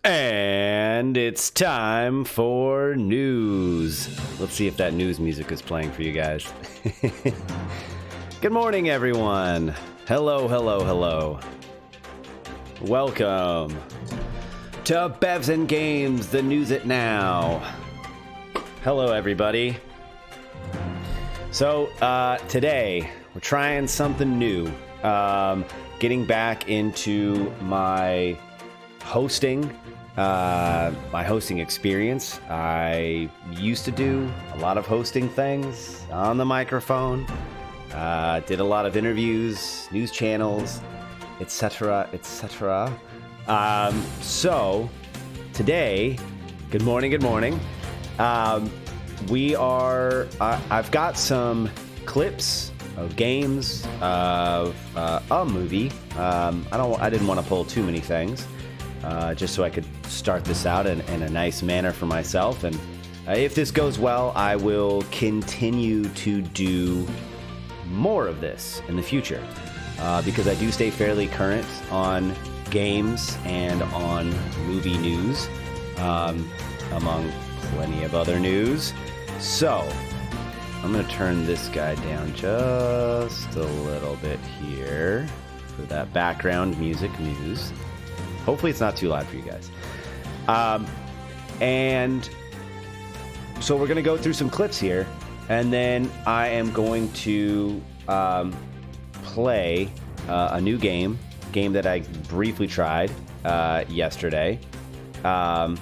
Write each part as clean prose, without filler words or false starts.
And it's time for news. Let's see if that news music is playing for you guys. Good morning, everyone. Hello, hello, hello. Welcome to Bevs and Games, the news it now. Hello, everybody. So, today, we're trying something new. Getting back into my hosting experience. I used to do a lot of hosting things on the microphone, did a lot of interviews, news channels, etc., etc. So today, good morning. I've got some clips of games, of a movie. I didn't want to pull too many things. Just so I could start this out in a nice manner for myself. And if this goes well, I will continue to do more of this in the future. Because I do stay fairly current on games and on movie news, among plenty of other news. So, I'm going to turn this guy down just a little bit here for that background music news. Hopefully it's not too loud for you guys. And so we're going to go through some clips here, and then I am going to play a new game that I briefly tried yesterday. I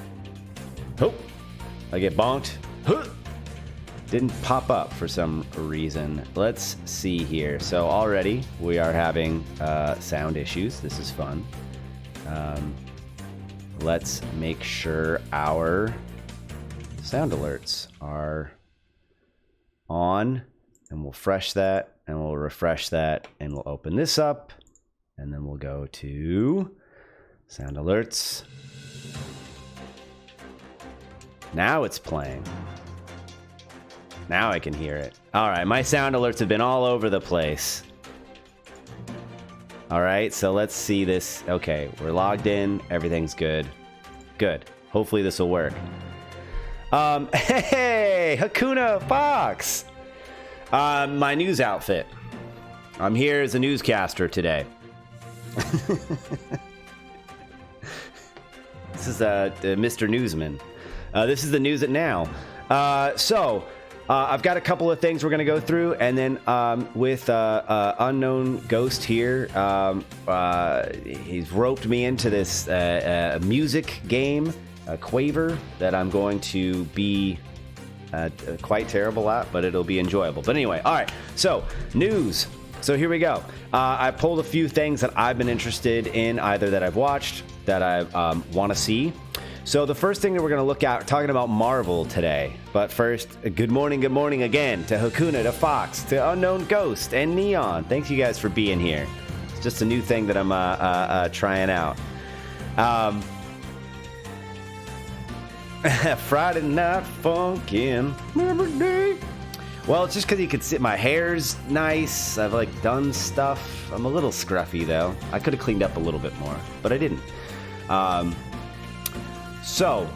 get bonked. Didn't pop up for some reason. Let's see here. So already we are having sound issues. This is fun. Let's make sure our sound alerts are on, and we'll refresh that, and we'll refresh that, and we'll open this up, and then we'll go to sound alerts. Now it's playing. Now I can hear it. All right, my sound alerts have been all over the place. All right, so let's see this. Okay, we're logged in. Everything's good. Good. Hopefully this will work. Hey, Hakuna Fox. My news outfit. I'm here as a newscaster today. This is Mr. Newsman. This is the news it now. I've got a couple of things we're going to go through, and then with Unknown Ghost here, he's roped me into this music game, Quaver, that I'm going to be quite terrible at, but it'll be enjoyable. But anyway, all right, so news. So here we go. I pulled a few things that I've been interested in, either that I've watched, that I want to see. So the first thing that we're going to look at, talking about Marvel today. But first, good morning again to Hakuna, to Fox, to Unknown Ghost, and Neon. Thanks you guys for being here. It's just a new thing that I'm trying out. Friday Night Funkin'. Well, it's just because you could see my hair's nice. I've done stuff. I'm a little scruffy though. I could have cleaned up a little bit more, but I didn't. So,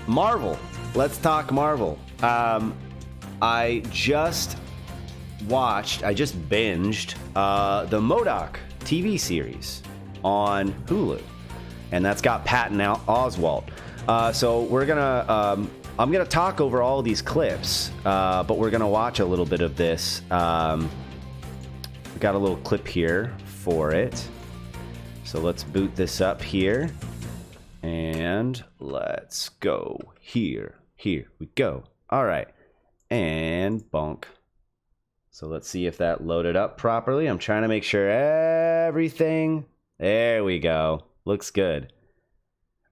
Marvel. Let's talk Marvel. I just binged the MODOK TV series on Hulu, and that's got Patton Oswalt. So we're gonna, I'm gonna talk over all of these clips, but we're gonna watch a little bit of this. We got a little clip here for it. So let's boot this up here. And let's go here. Here we go. All right. And bonk. So let's see if that loaded up properly. I'm trying to make sure everything. There we go. Looks good.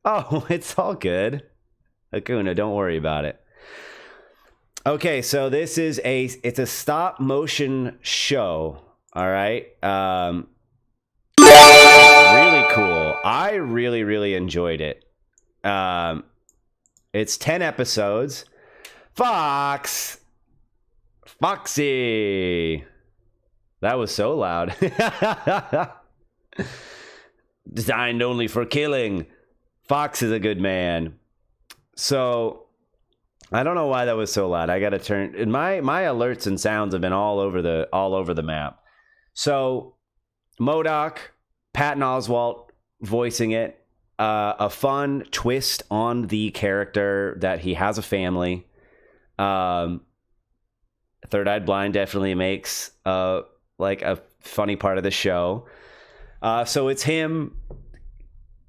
Oh, it's all good. Hakuna, don't worry about it. Okay, so this is it's a stop motion show. All right. Really cool. I really enjoyed it. It's 10 episodes. Foxy. That was so loud. Designed only for killing. Fox is a good man. So I don't know why that was so loud. I got to turn. And my alerts and sounds have been all over the map. So MODOK, Patton Oswalt voicing it. A fun twist on the character that he has a family. Third Eyed Blind definitely makes like a funny part of the show. So it's him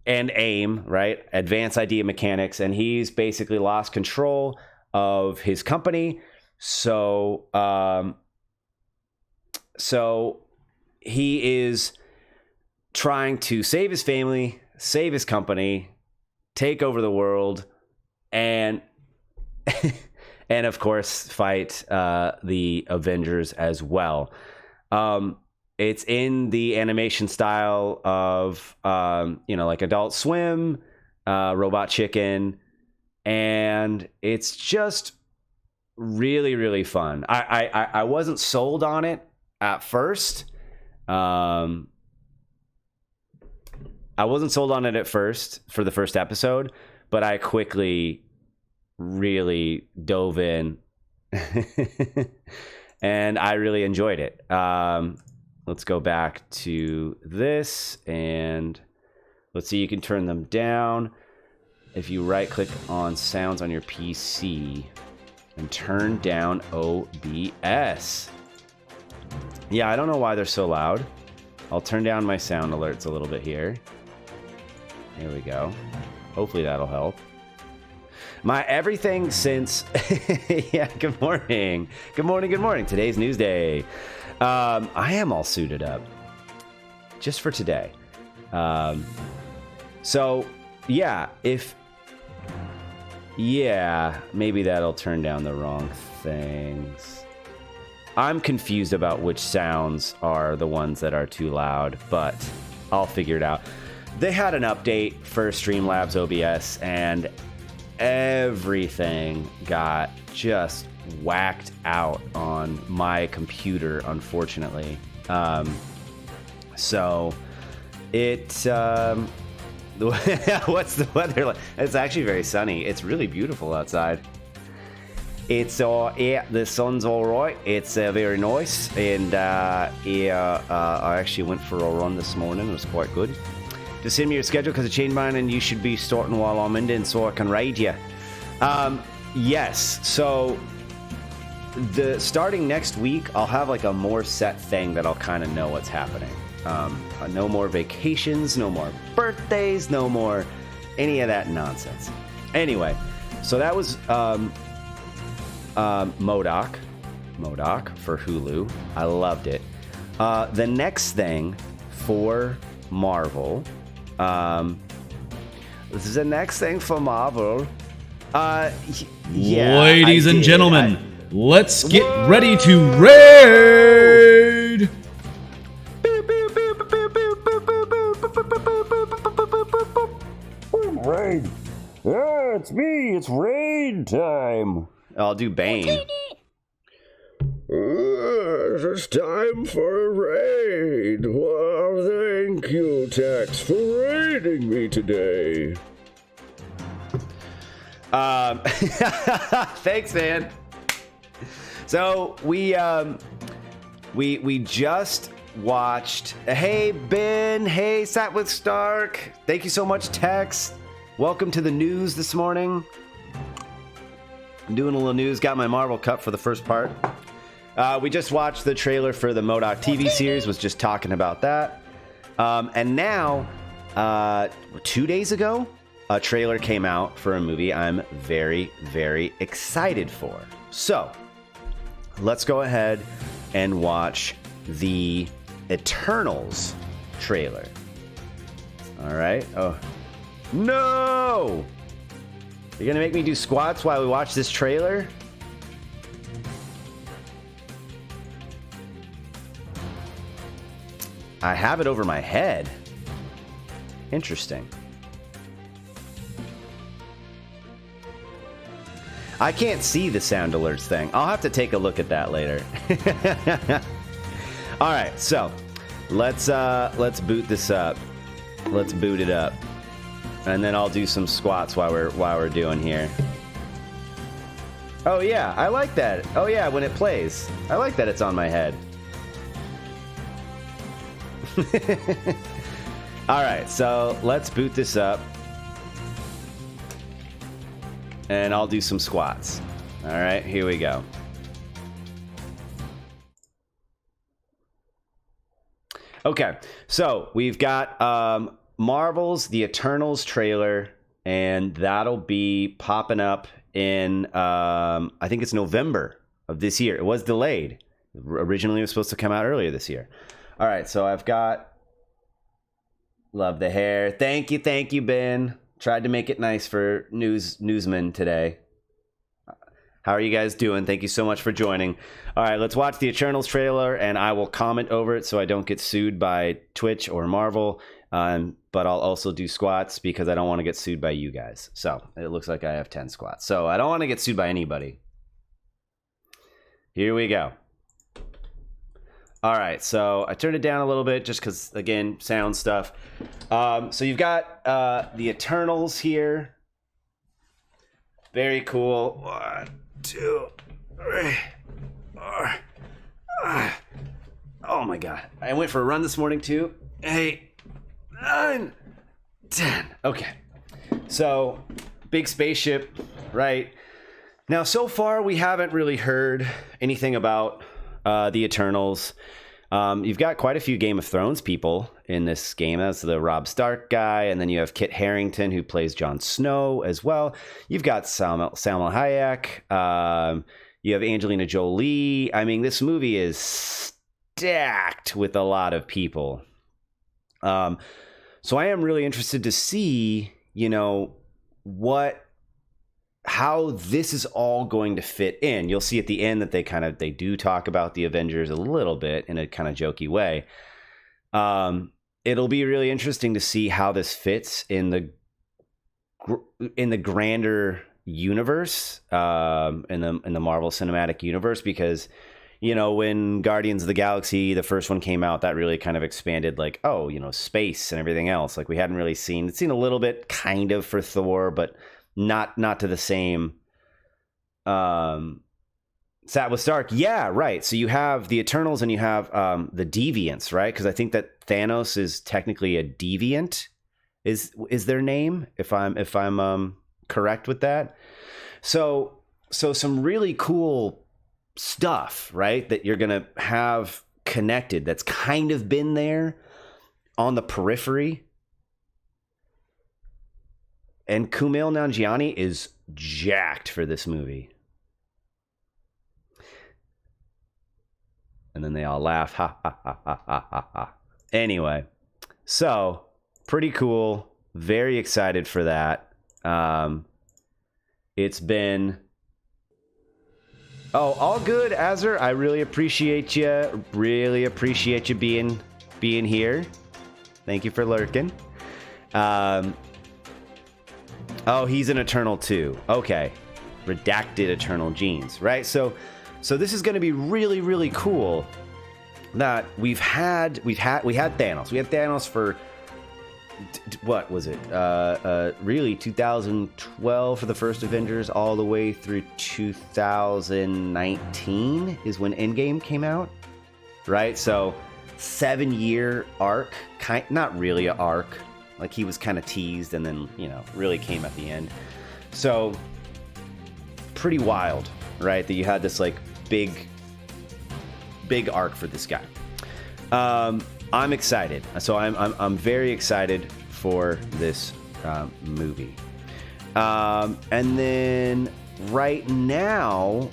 and AIM, right? Advanced Idea Mechanics, and he's basically lost control of his company. So he is trying to save his family, save his company, take over the world, and and of course fight the Avengers as well. It's in the animation style of like Adult Swim, Robot Chicken, and it's just really, really fun. I wasn't sold on it at first. I wasn't sold on it at first for the first episode, but I quickly really dove in and I really enjoyed it. Let's go back to this and let's see. You can turn them down if you right click on sounds on your PC and turn down OBS. Yeah, I don't know why they're so loud. I'll turn down my sound alerts a little bit here. There we go. Hopefully that'll help. My everything since... yeah, good morning. Good morning, good morning. Today's news day. I am all suited up. Just for today. So, yeah, maybe that'll turn down the wrong things. I'm confused about which sounds are the ones that are too loud, but I'll figure it out. They had an update for Streamlabs OBS, and everything got just whacked out on my computer, unfortunately. So it what's the weather like? It's actually very sunny. It's really beautiful outside. It's the sun's all right. It's very nice, and I actually went for a run this morning. It was quite good. Just send me your schedule because I changed mine, and you should be starting while I'm in, so I can raid you. Yes. So starting next week, I'll have like a more set thing that I'll kind of know what's happening. No more vacations, no more birthdays, no more any of that nonsense. Anyway, so that was MODOK for Hulu. I loved it. The next thing for Marvel. This is the next thing for Marvel. Yeah, ladies and gentlemen, let's get ready to raid. Raid. Yeah, it's me. It's raid time. I'll do Bane. It's time for a raid. Well, thank you, Tex, for raiding me today. Thanks, man. So we just watched. Hey, Ben. Hey, Sat with Stark. Thank you so much, Tex. Welcome to the news this morning. I'm doing a little news. Got my Marvel Cup for the first part. We just watched the trailer for the MODOK TV series, was just talking about that. And now, 2 days ago, a trailer came out for a movie I'm very, very excited for. So, let's go ahead and watch the Eternals trailer. All right. Oh, no! You're going to make me do squats while we watch this trailer? I have it over my head. Interesting. I can't see the sound alerts thing. I'll have to take a look at that later. All right, so let's boot this up. Let's boot it up. And then I'll do some squats while we're doing here. Oh yeah, I like that. Oh yeah, when it plays. I like that it's on my head. All right, so let's boot this up. And I'll do some squats. All right, here we go. Okay, so we've got Marvel's The Eternals trailer, and that'll be popping up in, I think it's November of this year. It was delayed. Originally, it was supposed to come out earlier this year. All right, so I've got, love the hair. Thank you, Ben. Tried to make it nice for newsmen today. How are you guys doing? Thank you so much for joining. All right, let's watch the Eternals trailer, and I will comment over it so I don't get sued by Twitch or Marvel. But I'll also do squats because I don't want to get sued by you guys. So it looks like I have 10 squats. So I don't want to get sued by anybody. Here we go. All right, so I turned it down a little bit just because, again, sound stuff. So you've got the Eternals here. Very cool. 1, 2, 3, 4. Oh my God. I went for a run this morning too. 8, 9, 10. Okay. So, big spaceship, right? Now, so far, we haven't really heard anything about the Eternals. You've got quite a few Game of Thrones people in this game. That's the Robb Stark guy, and then you have Kit Harington, who plays Jon Snow as well. You've got Salma Hayek. You have Angelina Jolie. I mean, this movie is stacked with a lot of people. So I am really interested to see, how this is all going to fit in. You'll see at the end that they do talk about the Avengers a little bit in a kind of jokey way. It'll be really interesting to see how this fits in the grander universe, in the Marvel Cinematic Universe, because when Guardians of the Galaxy, the first one came out, that really kind of expanded space and everything else. Like we hadn't really seen a little bit kind of for Thor, but not to the same sat with Stark. Yeah, right. So you have the Eternals and you have the Deviants, right? Because I think that Thanos is technically a deviant, is their name, if I'm correct with that. So some really cool stuff, right, that you're gonna have connected, that's kind of been there on the periphery. And Kumail Nanjiani is jacked for this movie. And then they all laugh. Ha, ha, ha, ha, ha, ha, ha. Anyway, so pretty cool. Very excited for that. It's been... Oh, all good, Azur. I really appreciate you. Really appreciate you being here. Thank you for lurking. Oh, he's an Eternal too. Okay. Redacted Eternal genes, right? So this is going to be really, really cool that we had Thanos. We had Thanos for what was it? Really 2012 for the first Avengers all the way through 2019 is when Endgame came out, right? So 7-year arc, not really an arc. Like he was kind of teased and then, really came at the end. So pretty wild, right? That you had this like big arc for this guy. I'm excited. So I'm very excited for this movie. And then right now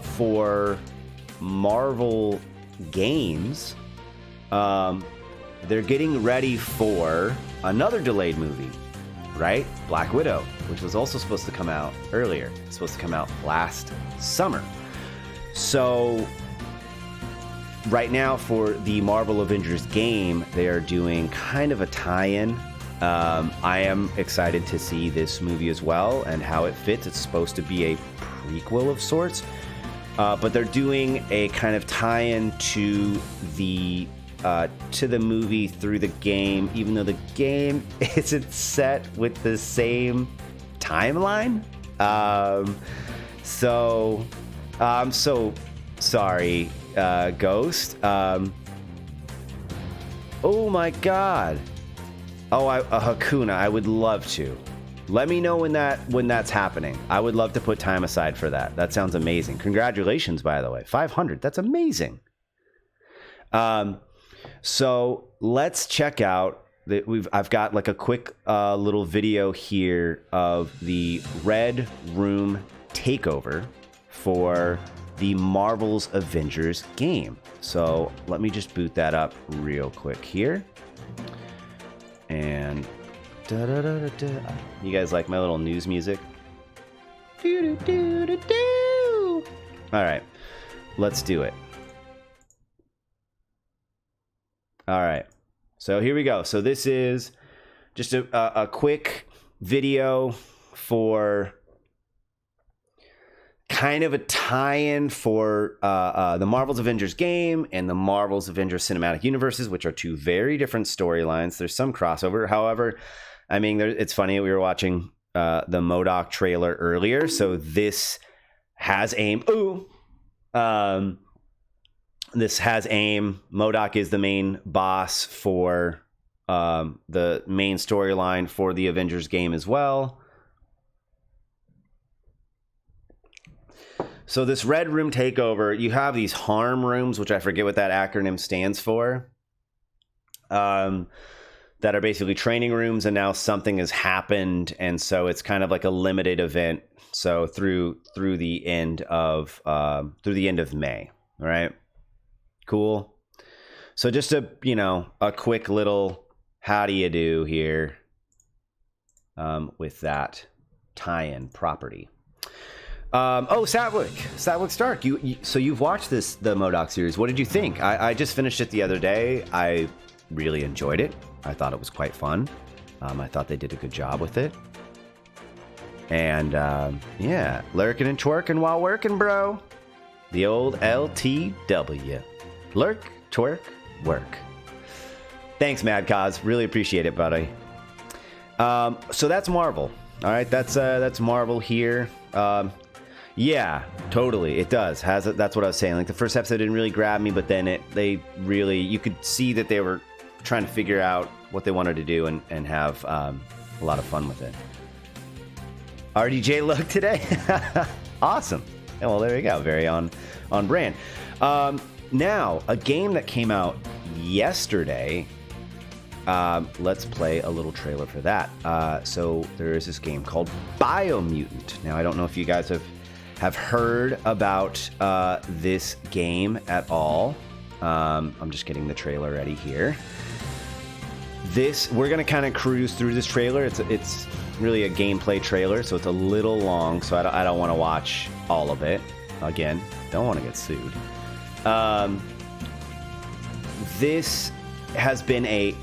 for Marvel games, they're getting ready for another delayed movie, right? Black Widow, which was also supposed to come out earlier. It's supposed to come out last summer. So right now for the Marvel Avengers game, they are doing kind of a tie-in. I am excited to see this movie as well and how it fits. It's supposed to be a prequel of sorts, but they're doing a kind of tie-in to the to the movie through the game, even though the game isn't set with the same timeline. So I'm so sorry, Ghost. Oh my God. Oh, a Hakuna. I would love to. Let me know when that's happening. I would love to put time aside for that. That sounds amazing. Congratulations, by the way. 500. That's amazing. So let's check out that I've got like a quick little video here of the Red Room takeover for the Marvel's Avengers game. So let me just boot that up real quick here. And you guys like my little news music? All right, let's do it. All right, so here we go. So this is just a quick video for kind of a tie-in for the Marvel's Avengers game and the Marvel's Avengers Cinematic Universes, which are two very different storylines. There's some crossover. However, I mean, it's funny. We were watching the MODOK trailer earlier, so this has AIM. This has AIM. MODOK is the main boss for the main storyline for the Avengers game as well. So this Red Room takeover, you have these harm rooms, which I forget what that acronym stands for, that are basically training rooms, and now something has happened, and so it's kind of like a limited event. So through the end of May, all right? Cool. So just a quick little how do you do here with that tie-in property. Satwick Stark. So you've watched the MODOK series. What did you think? I just finished it the other day. I really enjoyed it. I thought it was quite fun. I thought they did a good job with it. And yeah, lurking and twerking while working, bro. The old LTW. Lurk, twerk, work. Thanks, Mad Cause. Really appreciate it, buddy. So that's Marvel. All right, that's Marvel here. Yeah, totally. It does. That's what I was saying. Like the first episode didn't really grab me, but then you could see that they were trying to figure out what they wanted to do and have a lot of fun with it. RDJ look today. Awesome. Yeah, well, there you go. Very on brand. Now, a game that came out yesterday. Let's play a little trailer for that. So there is this game called Biomutant. Now, I don't know if you guys have heard about this game at all. I'm just getting the trailer ready here. We're gonna kind of cruise through this trailer. It's really a gameplay trailer, so it's a little long. So I don't want to watch all of it. Again, don't want to get sued. This has been a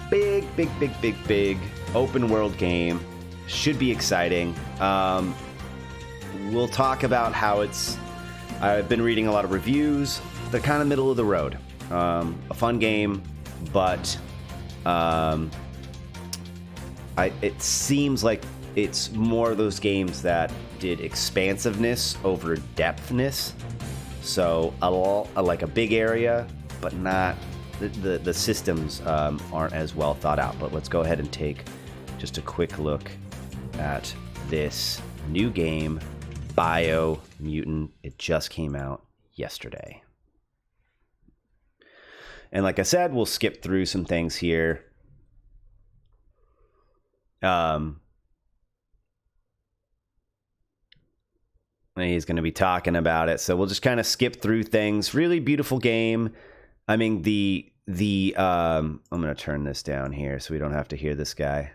big open world game. Should be exciting. We'll talk about how I've been reading a lot of reviews. They're kind of middle of the road. A fun game, but it seems like it's more of those games that did expansiveness over depthness. So like a big area, but not the systems aren't as well thought out. But let's go ahead and take just a quick look at this new game, Biomutant. It just came out yesterday. And like I said, we'll skip through some things here. He's going to be talking about it, so we'll just kind of skip through things. Really beautiful game. I mean, I'm going to turn this down here so we don't have to hear this guy.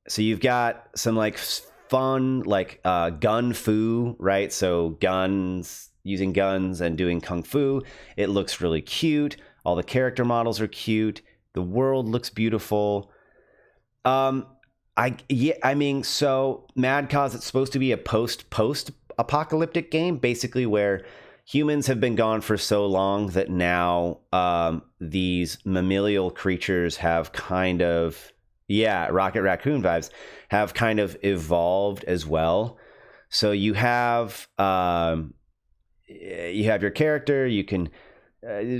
So you've got some like fun, like gun fu, right? So using guns and doing kung fu. It looks really cute. All the character models are cute. The world looks beautiful. So Mad Cause, it's supposed to be a post-apocalyptic game, basically where humans have been gone for so long that now these mammalian creatures have kind of, yeah, Rocket Raccoon vibes, have kind of evolved as well. So you have your character. You can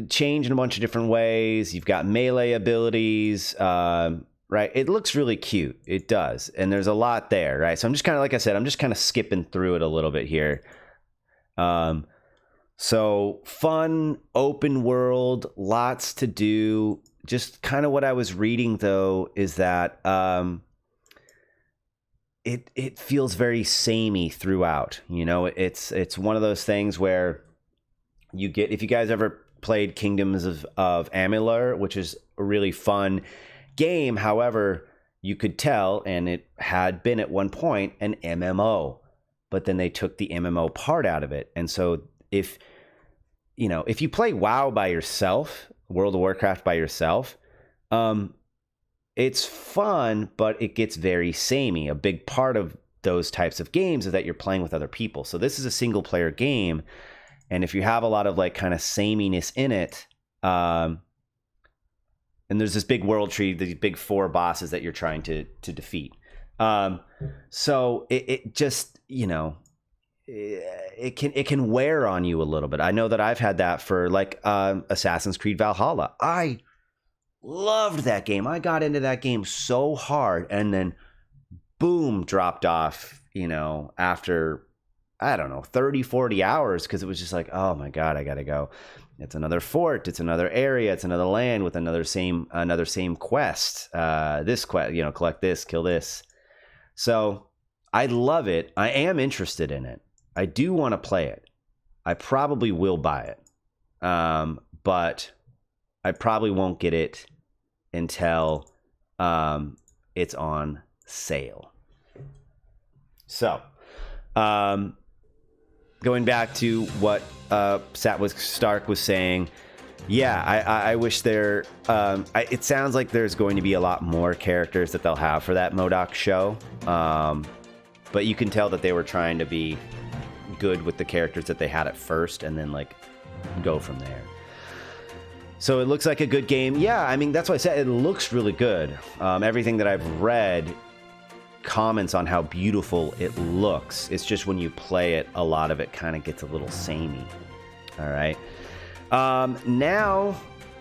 change in a bunch of different ways. You've got melee abilities. Right. It looks really cute. It does. And there's a lot there. Right. So I'm just kind of, like I said, I'm just kind of skipping through it a little bit here. So fun, open world, lots to do. Just kind of what I was reading, though, is that it feels very samey throughout. You know, it's one of those things where you get, if you guys ever played Kingdoms of Amalur, which is a really fun game. However, you could tell, and it had been at one point an MMO, but then they took the MMO part out of it. And so if you play WoW by yourself, World of Warcraft by yourself, it's fun, but it gets very samey. A big part of those types of games is that you're playing with other people. So this is a single player game. And if you have a lot of like kind of sameness in it, and there's this big world tree, these big 4 bosses that you're trying to defeat. So it just, it can wear on you a little bit. I know that I've had that for like Assassin's Creed Valhalla. I loved that game. I got into that game so hard, and then boom, dropped off, after, I don't know, 30, 40 hours, because it was just like, oh my God, I got to go. It's another fort. It's another area. It's another land with another same quest. This quest, collect this, kill this. So I love it. I am interested in it. I do want to play it. I probably will buy it. But I probably won't get it until it's on sale. So, going back to what Stark was saying, yeah, I wish there. It sounds like there's going to be a lot more characters that they'll have for that MODOK show, but you can tell that they were trying to be good with the characters that they had at first, and then like go from there. So it looks like a good game. Yeah, I mean, that's why I said it looks really good. Everything that I've read comments on how beautiful it looks. It's just when you play it, a lot of it kind of gets a little samey. All right. Now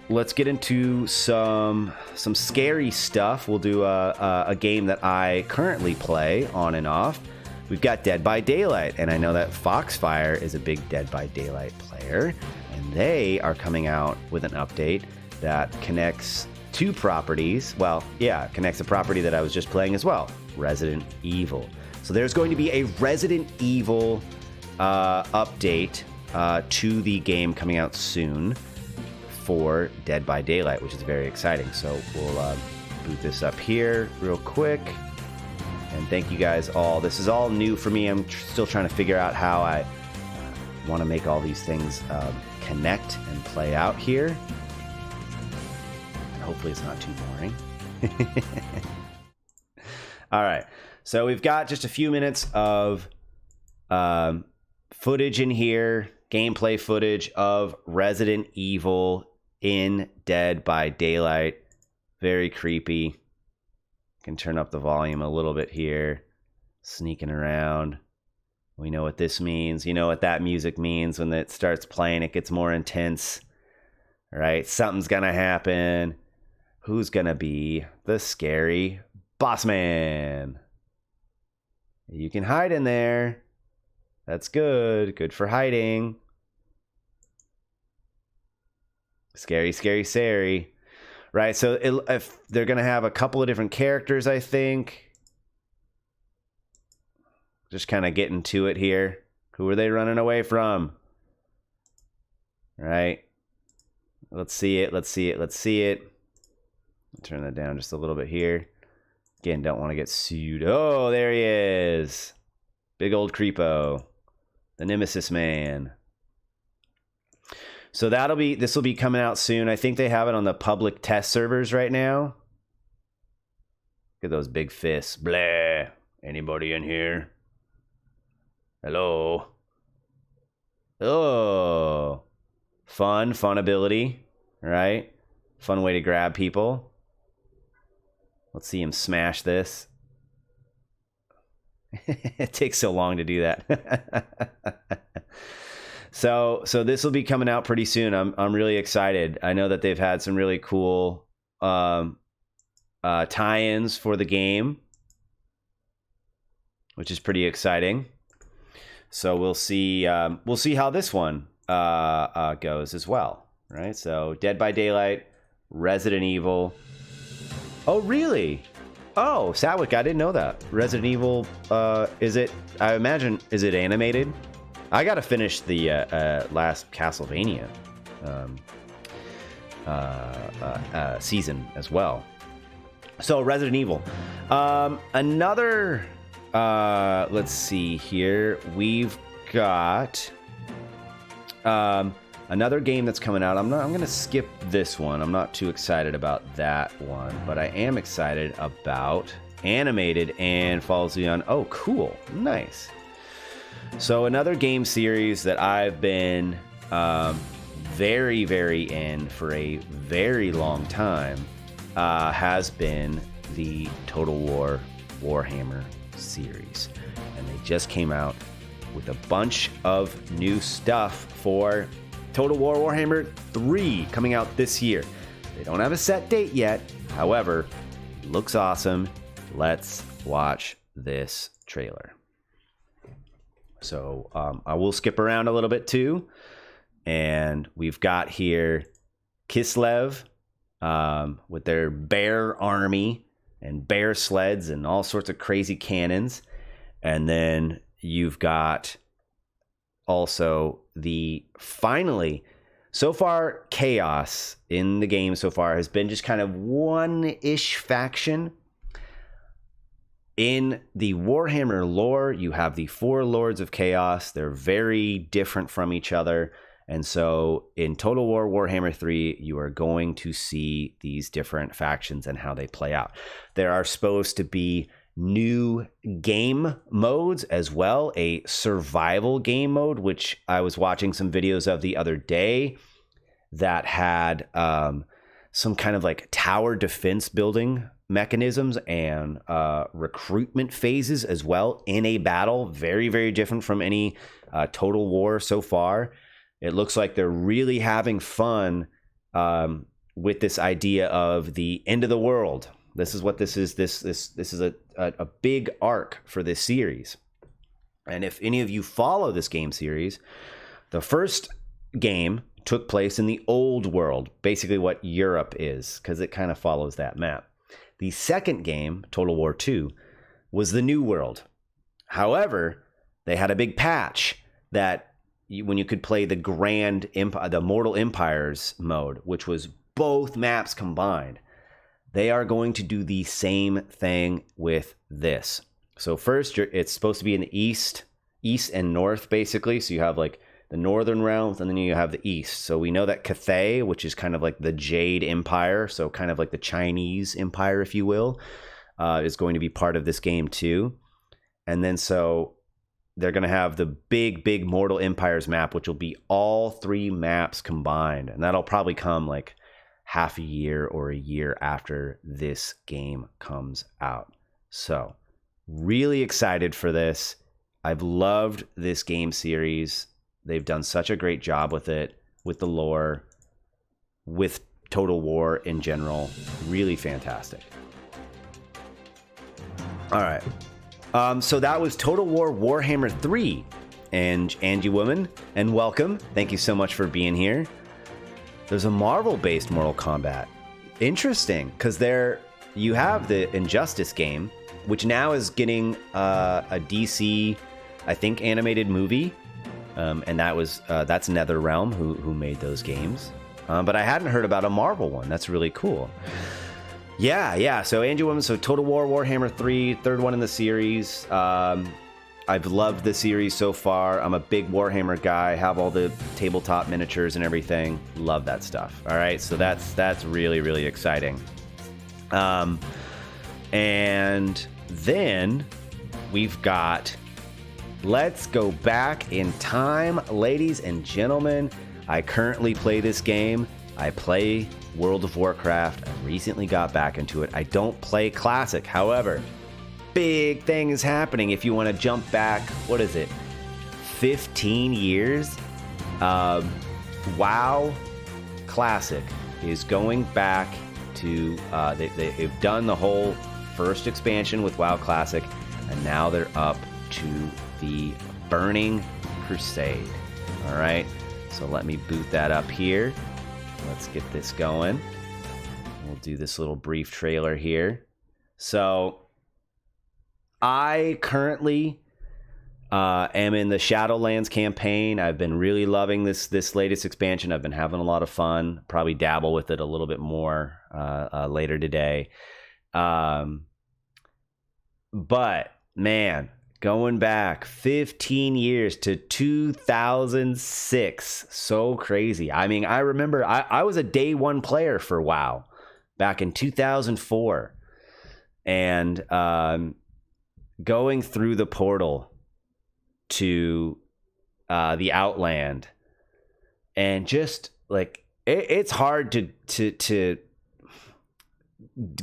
let's get into some scary stuff. We'll do a game that I currently play on and off. We've got Dead by Daylight, and I know that Foxfire is a big Dead by Daylight player, and they are coming out with an update that connects 2 properties. Well, yeah, connects a property that I was just playing as well, Resident Evil. So there's going to be a Resident Evil update to the game coming out soon for Dead by Daylight, which is very exciting. So we'll boot this up here real quick. And thank you guys all. This is all new for me. I'm still trying to figure out how I want to make all these things connect and play out here. And hopefully it's not too boring. All right. So we've got just a few minutes of footage in here, gameplay footage of Resident Evil in Dead by Daylight. Very creepy. Can turn up the volume a little bit here. Sneaking around. We know what this means. You know what that music means. When it starts playing, it gets more intense. All right, something's gonna happen. Who's gonna be the scary boss man? You can hide in there. That's good. Good for hiding. Scary, scary, scary. Right, so if they're going to have a couple of different characters, I think. Just kind of getting to it here. Who are they running away from? Right. Let's see it, let's see it, let's see it. Turn that down just a little bit here. Again, don't want to get sued. Oh, there he is. Big old creepo. The Nemesis Man. So this will be coming out soon. I think they have it on the public test servers right now. Look at those big fists. Blah. Anybody in here? Hello. Oh, fun ability, right? Fun way to grab people. Let's see him smash this. It takes so long to do that. So this will be coming out pretty soon. I'm really excited. I know that they've had some really cool tie-ins for the game, which is pretty exciting. So we'll see how this one goes as well, right? So Dead by Daylight, Resident Evil. Oh, really? Oh, Satwick, I didn't know that. Resident Evil, is it animated? I gotta finish the last Castlevania season as well. So Resident Evil. Another, let's see here. We've got another game that's coming out. I'm gonna skip this one. I'm not too excited about that one, but I am excited about animated and follows on. Oh, cool, nice. So another game series that I've been very, very in for a very long time has been the Total War Warhammer series. And they just came out with a bunch of new stuff for Total War Warhammer 3 coming out this year. They don't have a set date yet. However, it looks awesome. Let's watch this trailer. So I will skip around a little bit too. And we've got here Kislev with their bear army and bear sleds and all sorts of crazy cannons. And then you've got also so far, Chaos in the game so far has been just kind of one-ish faction. In the Warhammer lore, you have the 4 Lords of Chaos. They're very different from each other. And so in Total War Warhammer 3, you are going to see these different factions and how they play out. There are supposed to be new game modes as well, a survival game mode, which I was watching some videos of the other day that had some kind of like tower defense building mechanisms and recruitment phases as well in a battle. Very, very different from any Total War so far. It looks like they're really having fun with this idea of the end of the world. This is what this is. This is a big arc for this series. And if any of you follow this game series, the first game took place in the old world, basically what Europe is, because it kind of follows that map. The second game, Total War 2, was the New World. However, they had a big patch that when you could play the Mortal Empires mode, which was both maps combined, they are going to do the same thing with this. So first, it's supposed to be in the east and north, basically. So you have like the northern realms, and then you have the east. So we know that Cathay, which is kind of like the Jade Empire, so kind of like the Chinese Empire, if you will, is going to be part of this game too. And then so they're going to have the big Mortal Empires map, which will be all 3 maps combined. And that'll probably come like half a year or a year after this game comes out. So really excited for this. I've loved this game series. They've done such a great job with it, with the lore, with Total War in general. Really fantastic. All right. So that was Total War Warhammer 3. And Angie Woman, and welcome. Thank you so much for being here. There's a Marvel-based Mortal Kombat. Interesting, because you have the Injustice game, which now is getting a DC, I think, animated movie. And that's NetherRealm who made those games. But I hadn't heard about a Marvel one. That's really cool. Yeah. So Angie Woman, so Total War Warhammer 3, third one in the series. I've loved the series so far. I'm a big Warhammer guy. Have all the tabletop miniatures and everything. Love that stuff. All right, so that's really, really exciting. And then we've got Let's go back in time, ladies and gentlemen. I currently play this game. I play World of Warcraft. I recently got back into it. I don't play Classic. However, big thing is happening. If you want to jump back, what is it, 15 years? WoW Classic is going back to, they've done the whole first expansion with WoW Classic, and now they're up to the Burning Crusade. All right, so let me boot that up here. Let's get this going. We'll do this little brief trailer here. So I currently am in the Shadowlands campaign. I've been really loving this latest expansion. I've been having a lot of fun. Probably dabble with it a little bit more later today. But man, going back 15 years to 2006. So crazy. I mean, I remember I was a day one player for WoW back in 2004. And going through the portal to the Outland, and just like it's hard to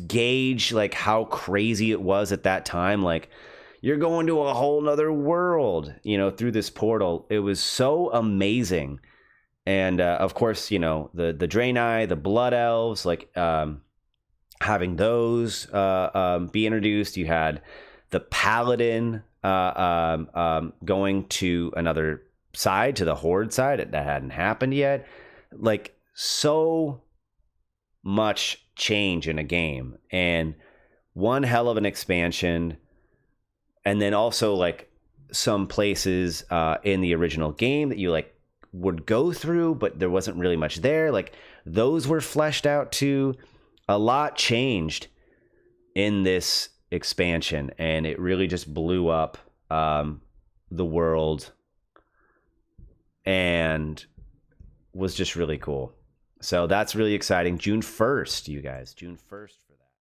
gauge like how crazy it was at that time. Like, you're going to a whole nother world, you know, through this portal. It was so amazing. And of course, you know, the Draenei, the Blood Elves, like having those be introduced. You had the Paladin going to another side, to the Horde side. That hadn't happened yet. Like, so much change in a game, and one hell of an expansion. And then also like some places in the original game that you like would go through, but there wasn't really much there. Like, those were fleshed out too. A lot changed in this expansion, and it really just blew up the world and was just really cool. So that's really exciting. June 1st, you guys. June 1st for that.